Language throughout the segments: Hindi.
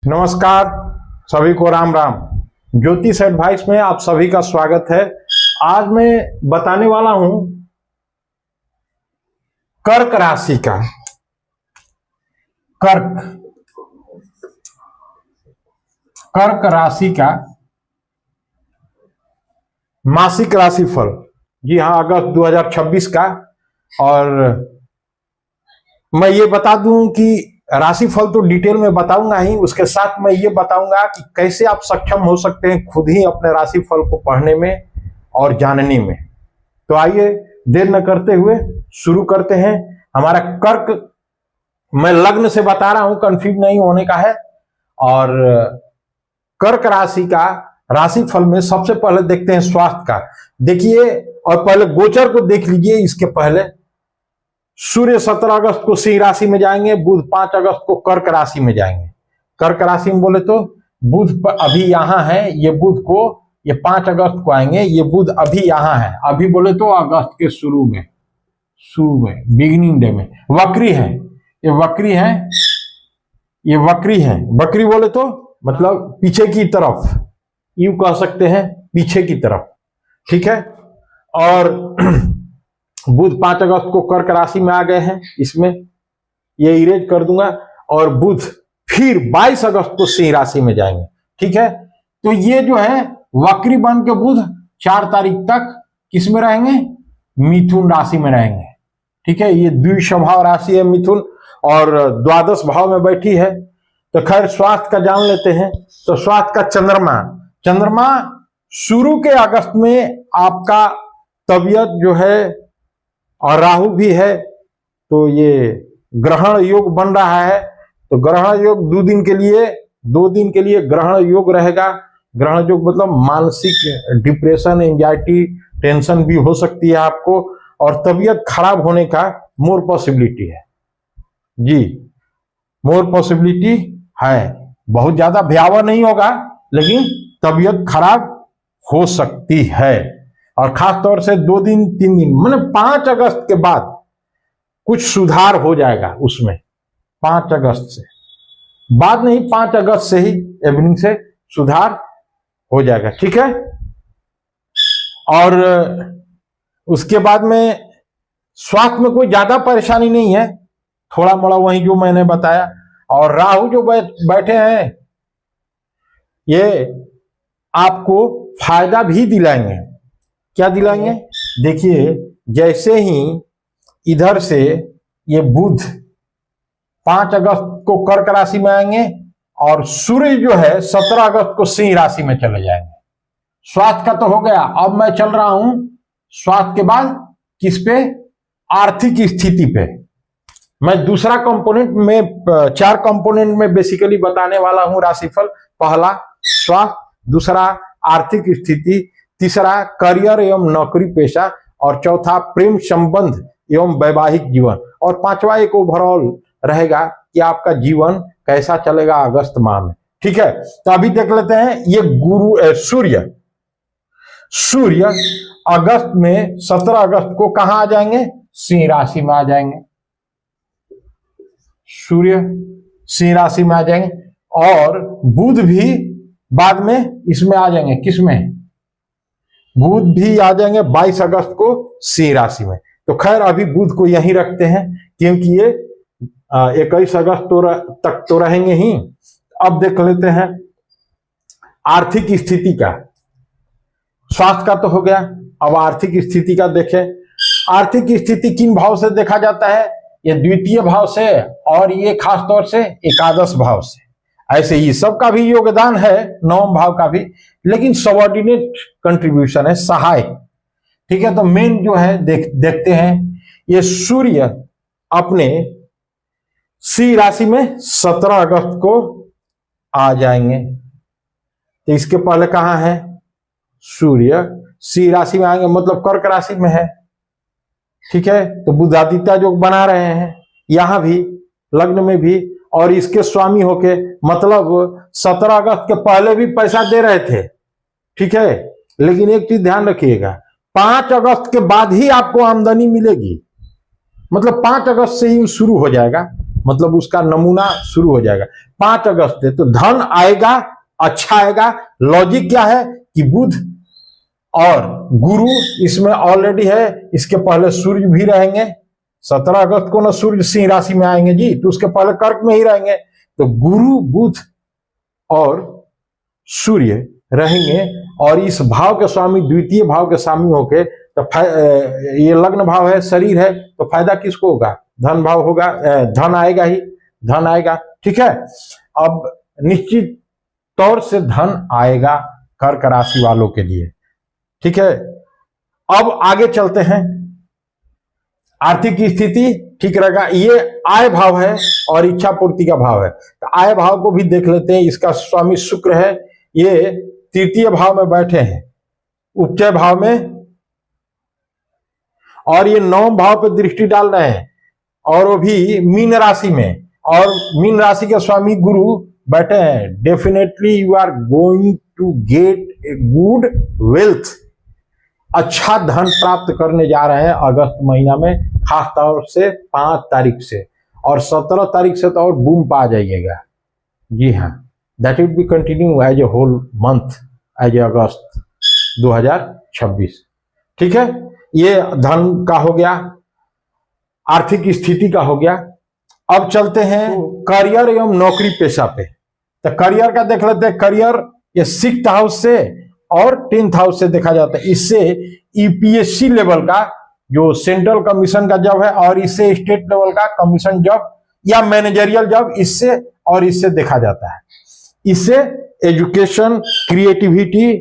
नमस्कार, सभी को राम राम। ज्योतिष एडवाइस में आप सभी का स्वागत है। आज मैं बताने वाला हूं कर्क राशि का कर्क राशि का मासिक राशिफल। जी हाँ, अगस्त 2026 का। और मैं ये बता दूं कि राशिफल तो डिटेल में बताऊंगा ही, उसके साथ मैं ये बताऊंगा कि कैसे आप सक्षम हो सकते हैं खुद ही अपने राशिफल को पढ़ने में और जानने में। तो आइए देर न करते हुए शुरू करते हैं। हमारा कर्क, मैं लग्न से बता रहा हूं, कंफ्यूज नहीं होने का है। और कर्क राशि का राशिफल में सबसे पहले देखते हैं स्वास्थ्य का। देखिए, और पहले गोचर को देख लीजिए। इसके पहले सूर्य 17 अगस्त को सिंह राशि में जाएंगे, बुध 5 अगस्त को कर्क राशि में जाएंगे। कर्क राशि में बोले तो बुध अभी यहां है, ये बुध को ये 5 अगस्त को आएंगे। ये बुध अभी यहां है, अभी बोले तो अगस्त के शुरू में बिगिनिंग डे में। वक्री है, ये वक्री है, ये वक्री है। वक्री बोले तो मतलब पीछे की तरफ, यूं कह सकते हैं, पीछे की तरफ। ठीक है। और बुध 5 अगस्त को कर्क राशि में आ गए हैं, इसमें ये इरेज कर दूंगा। और बुध फिर 22 अगस्त को सिंह राशि में जाएंगे। ठीक है। तो ये जो है वक्री बन के बुध 4 तारीख तक किस में रहेंगे? मिथुन राशि में रहेंगे। ठीक है। ये द्विस्वभाव राशि है मिथुन, और द्वादश भाव में बैठी है। तो खैर स्वास्थ्य का जान लेते हैं। तो स्वास्थ्य का चंद्रमा शुरू के अगस्त में आपका तबीयत जो है, और राहु भी है, तो ये ग्रहण योग बन रहा है। तो ग्रहण योग 2 दिन के लिए ग्रहण योग रहेगा। ग्रहण योग मतलब मानसिक डिप्रेशन, एंजाइटी, टेंशन भी हो सकती है आपको, और तबीयत खराब होने का मोर पॉसिबिलिटी है। जी, मोर पॉसिबिलिटी है। बहुत ज्यादा भयावह नहीं होगा, लेकिन तबीयत खराब हो सकती है। और खास तौर से 2 दिन 3 दिन, मतलब 5 अगस्त के बाद कुछ सुधार हो जाएगा उसमें। 5 अगस्त से बाद नहीं, 5 अगस्त से ही इवनिंग से सुधार हो जाएगा। ठीक है। और उसके बाद में स्वास्थ्य में कोई ज्यादा परेशानी नहीं है, थोड़ा मोड़ा वही जो मैंने बताया। और राहु जो बैठे हैं, ये आपको फायदा भी दिलाएंगे। क्या दिलाएंगे? देखिए, जैसे ही इधर से ये बुध 5 अगस्त को कर्क राशि में आएंगे, और सूर्य जो है 17 अगस्त को सिंह राशि में चले जाएंगे। स्वास्थ्य का तो हो गया। अब मैं चल रहा हूं स्वास्थ्य के बाद किस पे? आर्थिक स्थिति पे। मैं दूसरा कंपोनेंट में, 4 कंपोनेंट में बेसिकली बताने वाला हूं राशिफल। पहला स्वास्थ्य, दूसरा आर्थिक स्थिति, तीसरा करियर एवं नौकरी पेशा, और चौथा प्रेम संबंध एवं वैवाहिक जीवन, और 5वां एक ओवरऑल रहेगा कि आपका जीवन कैसा चलेगा अगस्त माह में। ठीक है। तो अभी देख लेते हैं। ये सूर्य अगस्त में 17 अगस्त को कहां आ जाएंगे? सिंह राशि में आ जाएंगे। सूर्य सिंह राशि में आ जाएंगे, और बुध भी बाद में इसमें आ जाएंगे। किसमें? बुध भी आ जाएंगे 22 अगस्त को सिंह राशि में। तो खैर अभी बुध को यहीं रखते हैं, क्योंकि ये 21 अगस्त तक तो रहेंगे ही। अब देख लेते हैं आर्थिक स्थिति का। स्वास्थ्य का तो हो गया, अब आर्थिक स्थिति का देखें। आर्थिक स्थिति किन भाव से देखा जाता है? ये द्वितीय भाव से, और ये खास तौर से एकादश भाव से। ऐसे ही सबका भी योगदान है, 9वें भाव का भी, लेकिन सबऑर्डिनेट कंट्रीब्यूशन है, सहायक। ठीक है। तो मेन जो है देखते हैं, ये सूर्य अपने सिंह राशि में 17 अगस्त को आ जाएंगे। तो इसके पहले कहां है? सूर्य सिंह राशि में आएंगे, मतलब कर्क राशि में है। ठीक है। तो बुधादित्य जो बना रहे हैं यहां भी, लग्न में भी, और इसके स्वामी होके, मतलब 17 अगस्त के पहले भी पैसा दे रहे थे। ठीक है। लेकिन एक चीज ध्यान रखिएगा, 5 अगस्त के बाद ही आपको आमदनी मिलेगी। मतलब 5 अगस्त से ही शुरू हो जाएगा। मतलब उसका नमूना शुरू हो जाएगा 5 अगस्त से। तो धन आएगा, अच्छा आएगा। लॉजिक क्या है कि बुध और गुरु इसमें ऑलरेडी है, इसके पहले सूर्य भी रहेंगे। 17 अगस्त को ना सूर्य सिंह राशि में आएंगे जी, तो उसके पहले कर्क में ही रहेंगे। तो गुरु, बुध और सूर्य रहेंगे और इस भाव के स्वामी, द्वितीय भाव के स्वामी होके, तो ये लग्न भाव है, शरीर है, तो फायदा किसको होगा? धन भाव होगा, धन आएगा ही, धन आएगा। ठीक है, अब निश्चित तौर से धन आएगा कर्क राशि वालों के लिए। ठीक है, अब आगे चलते हैं। आर्थिक स्थिति ठीक रहेगा। ये आय भाव है और इच्छा पूर्ति का भाव है, तो आय भाव को भी देख लेते हैं। इसका स्वामी शुक्र है, ये तृतीय भाव में बैठे हैं, उपचय भाव में, और ये 9वें भाव पे दृष्टि डाल रहे हैं, और वो भी मीन राशि में, और मीन राशि के स्वामी गुरु बैठे हैं। Definitely you are going to get a good wealth, अच्छा धन प्राप्त करने जा रहे हैं अगस्त महीना में, खास तौर से 5 तारीख से, और 17 तारीख से तो और बूम पा जाइएगा। जी हाँ, that will be continue as a whole month, as a August 2026। ठीक है, ये धन का हो गया, आर्थिक स्थिति का हो गया। अब चलते हैं करियर एवं नौकरी पेशा पे। तो करियर का देख लेते हैं। करियर ये 6th हाउस से और 10th हाउस से देखा जाता है। इससे यूपीएससी लेवल का जो सेंट्रल कमीशन का जॉब है, और इससे स्टेट लेवल का कमीशन जॉब या मैनेजरियल जॉब, इससे और इससे देखा जाता है। इससे एजुकेशन, क्रिएटिविटी,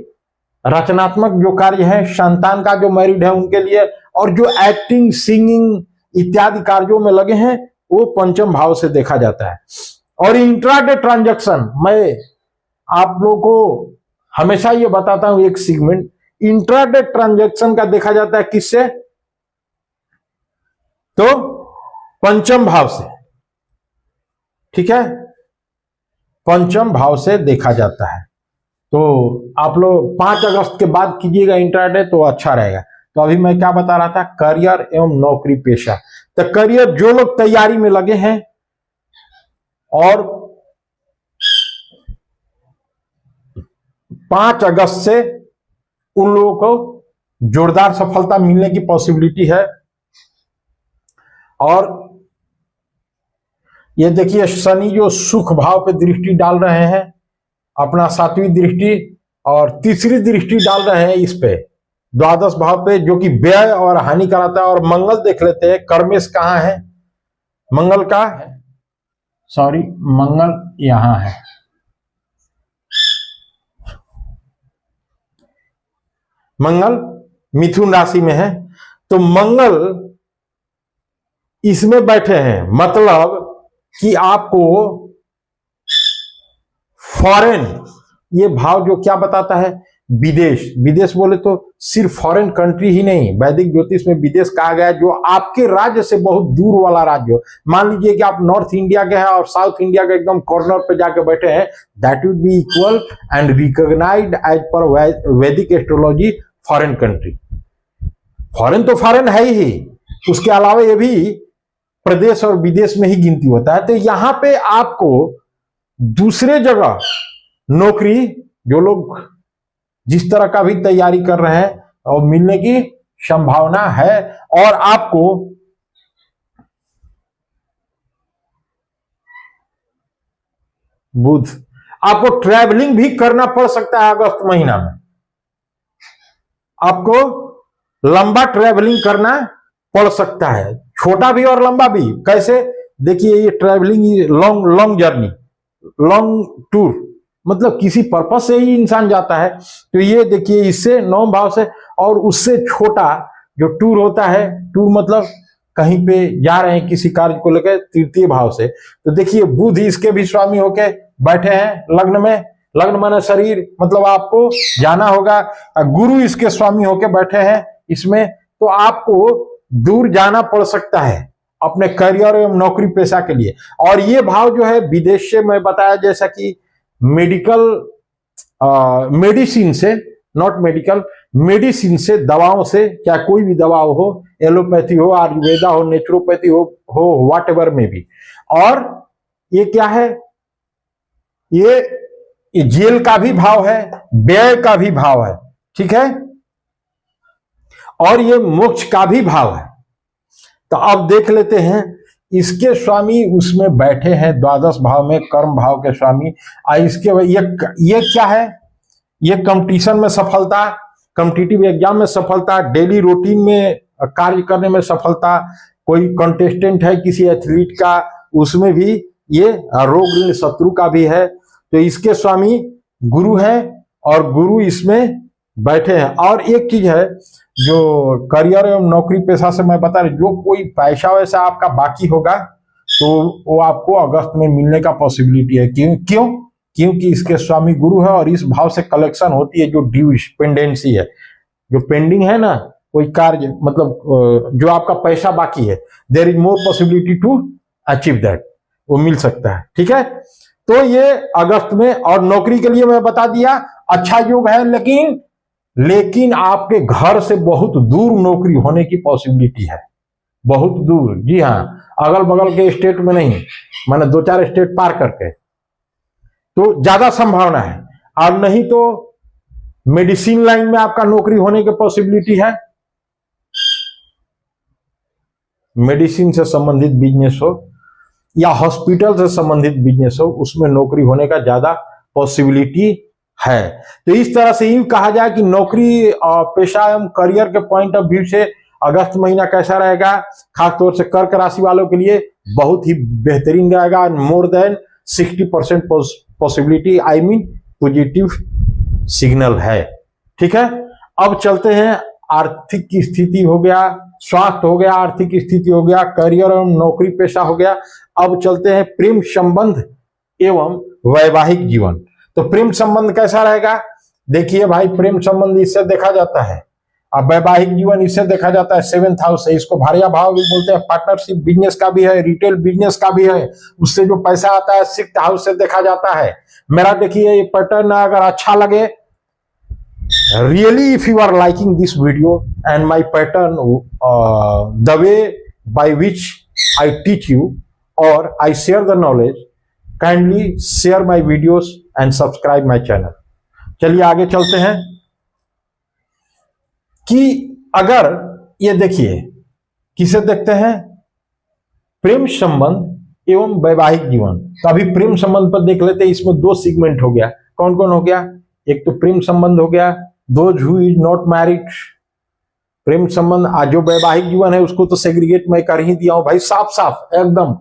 रचनात्मक जो कार्य है, संतान का जो मैरिड है उनके लिए, और जो एक्टिंग, सिंगिंग इत्यादि कार्यों में लगे हैं, वो 5th भाव से देखा जाता है। और इंट्राडे ट्रांजैक्शन, मैं आप लोगों को हमेशा ये बताता हूं एक सेगमेंट, इंट्राडे ट्रांजैक्शन का देखा जाता है किससे? तो 5th भाव से। ठीक है, 5th भाव से देखा जाता है। तो आप लोग 5 अगस्त के बाद कीजिएगा इंट्राडे, तो अच्छा रहेगा। तो अभी मैं क्या बता रहा था? करियर एवं नौकरी पेशा। तो करियर, जो लोग तैयारी में लगे हैं और 5 अगस्त से उन लोगों को जोरदार सफलता मिलने की पॉसिबिलिटी है। और ये देखिए, शनि जो सुख भाव पे दृष्टि डाल रहे हैं, अपना 7वीं दृष्टि और तीसरी दृष्टि डाल रहे हैं इस पे, द्वादश भाव पे, जो कि व्यय और हानि कराता है। और मंगल देख लेते हैं, कर्मेश कहाँ है? मंगल का है, सॉरी, मंगल यहां है। मंगल मिथुन राशि में है, तो मंगल इसमें बैठे हैं, मतलब कि आपको फॉरेन, ये भाव जो क्या बताता है? विदेश। विदेश बोले तो सिर्फ फॉरेन कंट्री ही नहीं, वैदिक ज्योतिष में विदेश कहा गया है जो आपके राज्य से बहुत दूर वाला राज्य हो। मान लीजिए कि आप नॉर्थ इंडिया के हैं और साउथ इंडिया के एकदम कॉर्नर पे जाके बैठे हैं, that would be equal and recognised as per Vedic astrology foreign country. Foreign तो फॉरेन है ही, उसके अलावा ये भी प्रदेश और विदेश में ही गिनती होता है। तो यहां पे आपको दूसरे जगह नौकरी, जो लोग जिस तरह का भी तैयारी कर रहे हैं, और मिलने की संभावना है। और आपको बुध, आपको ट्रैवलिंग भी करना पड़ सकता है अगस्त महीना में। आपको लंबा ट्रैवलिंग करना पड़ सकता है, छोटा भी और लंबा भी। कैसे? देखिए, ये travelling, long journey, long tour, मतलब किसी पर्पस से ही इंसान जाता है। तो ये देखिए, इससे 9 भाव से, और उससे छोटा जो टूर होता है, टूर मतलब कहीं पे जा रहे हैं किसी कार्य को लेकर, 3य भाव से। तो देखिए, बुध इसके भी स्वामी होके बैठे हैं लग्न में। लग्न माने शरीर, मतलब आपको जाना होगा। गुरु इसके स्वामी होके बैठे हैं इसमें, तो आपको दूर जाना पड़ सकता है अपने करियर एवं नौकरी पेशा के लिए। और ये भाव जो है विदेश से, मैं बताया जैसा कि मेडिकल मेडिसिन से नॉट मेडिकल, मेडिसिन से, दवाओं से, चाहे कोई भी दवा हो, एलोपैथी हो, आयुर्वेदा हो, नेचुरोपैथी हो व्हाट एवर में भी। और ये क्या है, ये जेल का भी भाव है, व्यय का भी भाव है, ठीक है, और ये मोक्ष का भी भाव है। तो अब देख लेते हैं, इसके स्वामी उसमें बैठे हैं द्वादश भाव में, कर्म भाव के स्वामी। इसके ये क्या है, ये कंपटीशन में सफलता, कॉम्पिटिटिव एग्जाम में सफलता, डेली रूटीन में कार्य करने में सफलता, कोई कंटेस्टेंट है किसी एथलीट का, उसमें भी ये रोग ऋण शत्रु का भी है। तो इसके स्वामी गुरु है और गुरु इसमें बैठे हैं। और एक चीज है जो करियर एवं नौकरी पेशा से मैं बता रहा, जो कोई पैसा वैसा आपका बाकी होगा तो वो आपको अगस्त में मिलने का पॉसिबिलिटी है। क्यों? क्योंकि इसके स्वामी गुरु है और इस भाव से कलेक्शन होती है, जो ड्यू पेंडेंसी है, जो पेंडिंग है ना कोई कार्य, मतलब जो आपका पैसा बाकी है, there is more possibility to achieve that, वो मिल सकता है, ठीक है। तो ये अगस्त में, और नौकरी के लिए मैं बता दिया अच्छा योग है, लेकिन आपके घर से बहुत दूर नौकरी होने की पॉसिबिलिटी है, बहुत दूर, जी हाँ, अगल बगल के स्टेट में नहीं, मैंने 2-4 स्टेट पार करके, तो ज्यादा संभावना है। और नहीं तो मेडिसिन लाइन में आपका नौकरी होने की पॉसिबिलिटी है, मेडिसिन से संबंधित बिजनेस हो या हॉस्पिटल से संबंधित बिजनेस हो, उसमें नौकरी होने का ज्यादा पॉसिबिलिटी है। तो इस तरह से यूं कहा जाए कि नौकरी पेशा एवं करियर के पॉइंट ऑफ व्यू से अगस्त महीना कैसा रहेगा, खासतौर से कर्क राशि वालों के लिए बहुत ही बेहतरीन रहेगा। More than 60% possibility, I mean positive signal है, ठीक है। अब चलते हैं, आर्थिक की स्थिति हो गया, स्वास्थ्य हो गया, आर्थिक स्थिति हो गया, करियर एवं नौकरी पेशा हो गया। अब चलते हैं प्रेम संबंध एवं वैवाहिक जीवन। तो प्रेम संबंध कैसा रहेगा, देखिए भाई, प्रेम संबंध इससे देखा जाता है, अब वैवाहिक जीवन इससे देखा जाता है 7th हाउस से, इसको भार्या भाव भी बोलते हैं, पार्टनरशिप बिजनेस का भी है, रिटेल बिजनेस का भी है, उससे जो पैसा आता है 6th हाउस से देखा जाता है। मेरा देखिए ये पैटर्न अगर अच्छा लगे, really if you are liking this video and my pattern, the way by which I teach you or I share the knowledge, kindly share my videos and subscribe my channel। चलिए आगे चलते हैं कि अगर ये देखिए किसे देखते हैं, प्रेम संबंध एवं वैवाहिक जीवन। तो अभी प्रेम संबंध पर देख लेते हैं, इसमें 2 सेगमेंट हो गया, कौन कौन हो गया, एक तो प्रेम संबंध हो गया, those who is not married, प्रेम संबंध। आज जो वैवाहिक जीवन है उसको तो सेग्रीगेट मैं कर ही दिया हूं भाई, साफ साफ एकदम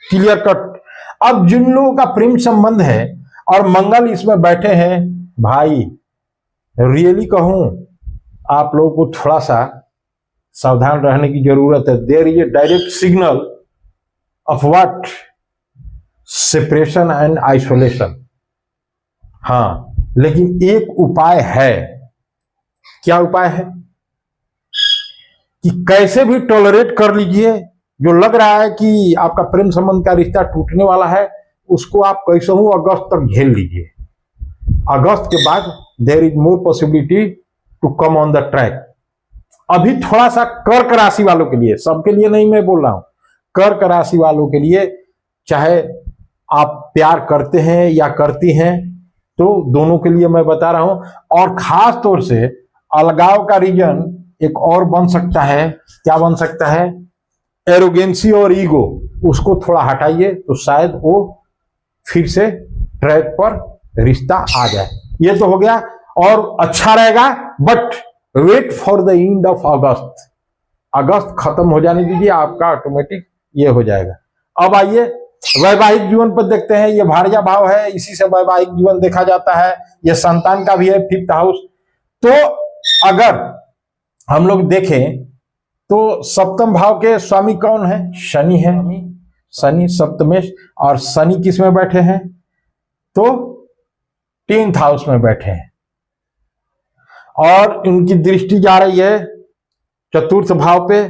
क्लियर कट। अब जिन लोगों का प्रेम संबंध है और मंगल इसमें बैठे हैं, भाई रियली कहूं आप लोगों को थोड़ा सा सावधान रहने की जरूरत है। There is a direct signal of what, separation and isolation. हाँ, लेकिन एक उपाय है। क्या उपाय है कि कैसे भी टॉलरेट कर लीजिए, जो लग रहा है कि आपका प्रेम संबंध का रिश्ता टूटने वाला है, उसको आप कैसे हो अगस्त तक झेल लीजिए। अगस्त के बाद there is more possibility to come on the track. अभी थोड़ा सा कर्क राशि वालों के लिए, सबके लिए नहीं मैं बोल रहा हूं, कर्क राशि वालों के लिए, चाहे आप प्यार करते हैं या करती हैं, तो दोनों के लिए मैं बता रहा हूं। और खास तौर से अलगाव का रीजन एक और बन सकता है, क्या बन सकता है, एरोगेंसी और ईगो, उसको थोड़ा हटाइए तो शायद वो फिर से ट्रैक पर रिश्ता आ जाए। ये तो हो गया और अच्छा रहेगा, but wait for the end of August. अगस्त खत्म हो जाने दीजिए, आपका ऑटोमेटिक ये हो जाएगा। अब आइए वैवाहिक जीवन पर देखते हैं। ये भार्या भाव है, इसी से वैवाहिक जीवन देखा जाता है, ये संतान का भी है, 5th हाउस। तो अगर हम लोग देखें तो 7th भाव के स्वामी कौन है, शनि है, शनि सप्तमेश, और शनि किस में बैठे हैं, तो 10th हाउस में बैठे हैं, और इनकी दृष्टि जा रही है 4th भाव पे।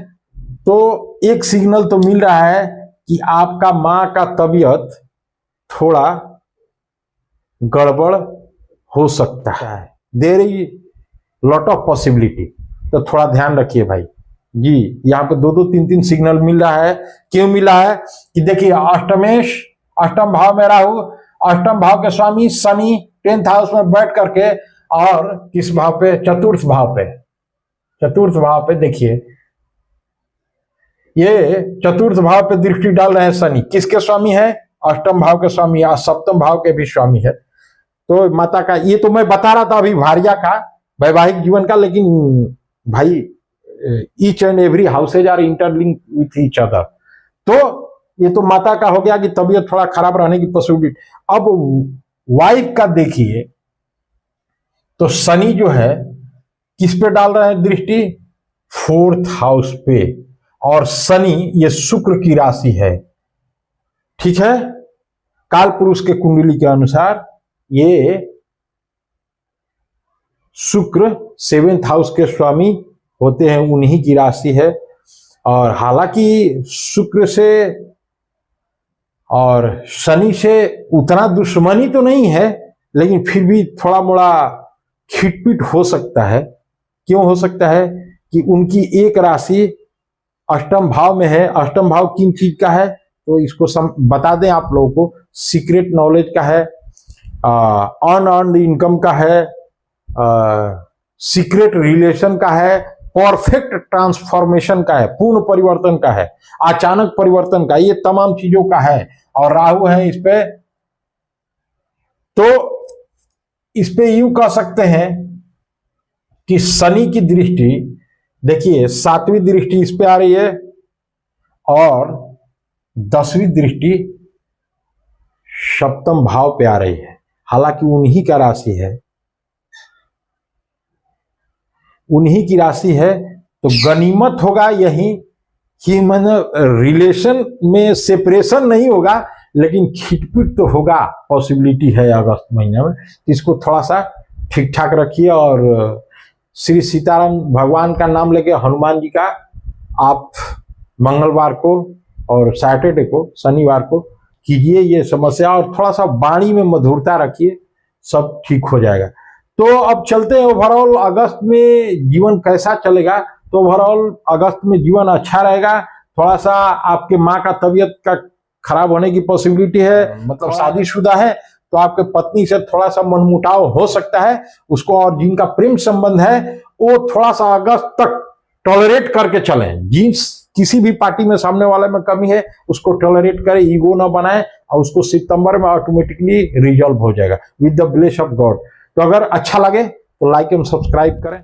तो एक सिग्नल तो मिल रहा है कि आपका मां का तबीयत थोड़ा गड़बड़ हो सकता है, there is lot of possibility. तो थोड़ा ध्यान रखिए भाई जी। यहाँ पे 2-2 3-3 सिग्नल मिल रहा है। क्यों मिला है कि देखिए अष्टमेश, अष्टम भाव में राहु, अष्टम भाव के स्वामी शनि 10th हाउस में बैठ करके, और किस भाव पे, चतुर्थ भाव पे, चतुर्थ भाव पे देखिए ये चतुर्थ भाव पे दृष्टि डाल रहे हैं शनि। किसके स्वामी है? अष्टम भाव के स्वामी, या सप्तम भाव के भी स्वामी है। तो माता का, ये तो मैं बता रहा था अभी भार्या का, वैवाहिक जीवन का, लेकिन भाई each and every houses are interlink with each other. तो ये तो माता का हो गया कि तबीयत थोड़ा खराब रहने की पॉसिबिलिटी। अब वाइफ का देखिए तो शनि जो है किस पे डाल रहे हैं दृष्टि? 4th हाउस पे। और शनि ये शुक्र की राशि है, ठीक है। काल पुरुष के कुंडली के अनुसार ये शुक्र 7th हाउस के स्वामी होते हैं, उन्हीं की राशि है। और हालांकि शुक्र से और शनि से उतना दुश्मनी तो नहीं है, लेकिन फिर भी थोड़ा मोड़ा खिटपिट हो सकता है। क्यों हो सकता है? कि उनकी एक राशि अष्टम भाव में है। अष्टम भाव किन चीज का है तो इसको बता दें आप लोगों को। सीक्रेट नॉलेज का है, अनअर्न्ड इनकम का है, सीक्रेट रिलेशन का है, परफेक्ट ट्रांसफॉर्मेशन का है, पूर्ण परिवर्तन का है, अचानक परिवर्तन का, ये तमाम चीजों का है। और राहु है इस पे। तो इस पे यूं कह सकते हैं कि शनि की दृष्टि देखिए 7वीं दृष्टि इस पे आ रही है, और 10वीं दृष्टि सप्तम भाव पे आ रही है। हालांकि उन्हीं का राशि है, उन्हीं की राशि है। तो गनीमत होगा यही कि मैंने रिलेशन में सेपरेशन नहीं होगा, लेकिन खिटपिट तो होगा, पॉसिबिलिटी है अगस्त महीने में। इसको थोड़ा सा ठीक ठाक रखिए। और श्री सीताराम भगवान का नाम लेके, हनुमान जी का आप मंगलवार को और सैटरडे को, शनिवार को कीजिए ये समस्या। और थोड़ा सा वाणी में मधुरता रखिए, सब ठीक हो जाएगा। तो अब चलते हैं ओवरऑल अगस्त में जीवन कैसा चलेगा। तो ओवरऑल अगस्त में जीवन अच्छा रहेगा। थोड़ा सा आपके माँ का तबीयत का खराब होने की पॉसिबिलिटी है, मतलब शादीशुदा है तो आपके पत्नी से थोड़ा सा मनमुटाव हो सकता है उसको। और जिनका प्रेम संबंध है वो थोड़ा सा अगस्त तक टॉलरेट करके चलें। जिस किसी भी पार्टी में सामने वाले में कमी है उसको टॉलरेट करें, ईगो ना बनाए, और उसको सितंबर में ऑटोमेटिकली रिजॉल्व हो जाएगा with the bless of God. तो अगर अच्छा लगे तो लाइक एंड सब्सक्राइब करें।